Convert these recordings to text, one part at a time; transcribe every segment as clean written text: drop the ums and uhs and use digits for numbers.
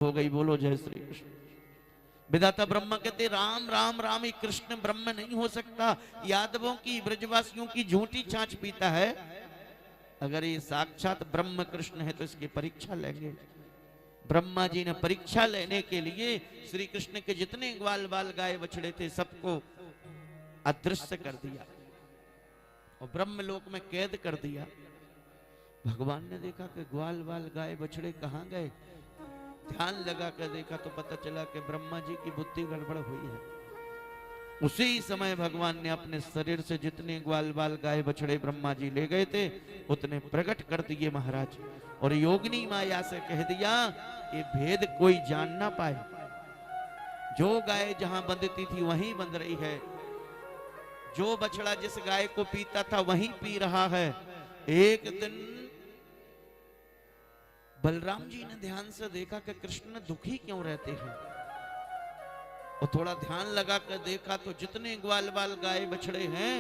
हो गई। बोलो जय श्री कृष्ण। विधाता ब्रह्मा कहते राम राम राम, ये कृष्ण ब्रह्म नहीं हो सकता, यादवों की ब्रजवासियों की झूठी छाछ पीता है। अगर ये साक्षात ब्रह्म कृष्ण है तो इसकी परीक्षा लेंगे। ब्रह्मा जी ने परीक्षा लेने के लिए श्री कृष्ण के जितने ग्वाल बाल गाय बछड़े थे सबको अदृश्य कर दिया और ब्रह्मलोक में कैद कर दिया। भगवान ने देखा कि ग्वाल बाल गाय बछड़े कहां गए। ध्यान लगा कर देखा तो पता चला कि ब्रह्मा जी की बुद्धि गड़बड़ हुई है। उसी समय भगवान ने अपने शरीर से जितने ग्वाल बाल गाय बछड़े ब्रह्मा जी ले गए थे उतने प्रकट कर दिए महाराज, और योगिनी माया से कह दिया ये भेद कोई जान ना पाए। जो गाय जहां बंधती थी वहीं बंध रही है, जो बछड़ा जिस गाय को पीता था वहीं पी रहा है। एक दिन बलराम जी ने ध्यान से देखा कि कृष्ण दुखी क्यों रहते हैं, और थोड़ा ध्यान लगा कर देखा तो जितने ग्वाल बाल गाय बछड़े हैं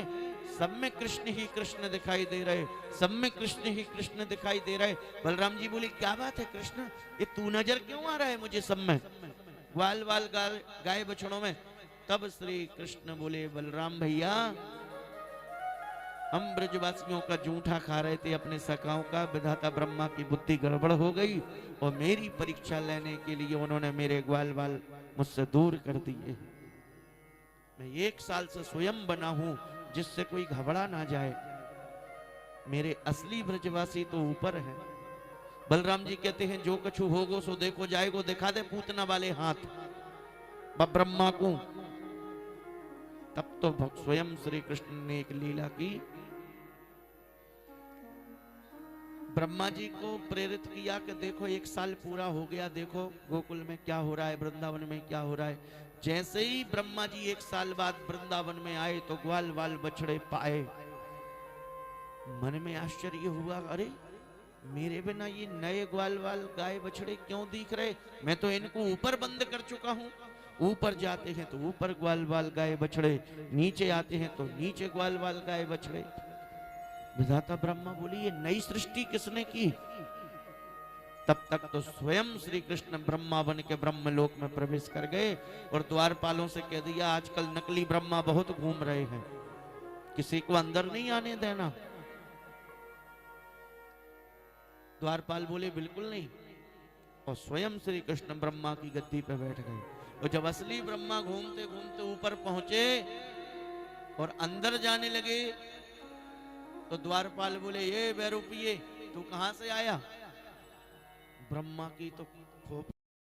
सब में कृष्ण ही कृष्ण दिखाई दे रहे, सब में कृष्ण ही कृष्ण दिखाई दे रहे। बलराम जी बोले क्या बात है कृष्ण, ये तू नजर क्यों आ रहा है मुझे सब में, ग्वाल बाल गाय बछड़ों में। तब श्री कृष्ण बोले बलराम भैया हम ब्रजवासियों का जूठा खा रहे थे अपने सखाओं का, विधाता ब्रह्मा की बुद्धि गड़बड़ हो गई और मेरी परीक्षा लेने के लिए उन्होंने मेरे ग्वाल बाल मुझसे दूर कर दिए। मैं 1 साल से स्वयं बना हूं जिससे कोई घबरा ना जाए। मेरे असली ब्रजवासी तो ऊपर है। बलराम जी कहते हैं जो कछु होगो सो देखो जाएगो, दिखा दे पूतना वाले हाथ ब्रह्मा को। तब तो स्वयं श्री कृष्ण ने एक लीला की, ब्रह्मा जी को प्रेरित किया कि देखो 1 साल पूरा हो गया, देखो गोकुल में क्या हो रहा है, वृंदावन में क्या हो रहा है। जैसे ही ब्रह्मा जी 1 साल बाद वृंदावन में आए तो ग्वाल बाल बछड़े पाए। मन में आश्चर्य हुआ, अरे मेरे बिना ये नए ग्वाल बाल गाय बछड़े क्यों दिख रहे, मैं तो इनको ऊपर बंद कर चुका हूं। ऊपर जाते हैं तो ऊपर ग्वाल बाल गाय बछड़े, नीचे आते हैं तो नीचे ग्वाल बाल गाय बछड़े। विधाता ब्रह्मा बोली ये नई सृष्टि किसने की। तब तक तो स्वयं श्री कृष्ण ब्रह्मा बन के ब्रह्मलोक में प्रवेश कर गए और द्वारपालों से कह दिया आजकल नकली ब्रह्मा बहुत घूम रहे हैं, किसी को अंदर नहीं आने देना। द्वारपाल बोले बिल्कुल नहीं, और स्वयं श्री कृष्ण ब्रह्मा की गद्दी पे बैठ गए। और जब असली ब्रह्मा घूमते घूमते ऊपर पहुंचे और अंदर जाने लगे तो द्वारपाल बोले ये बैरूपिये तू कहां से आया। ब्रह्मा की तो खोप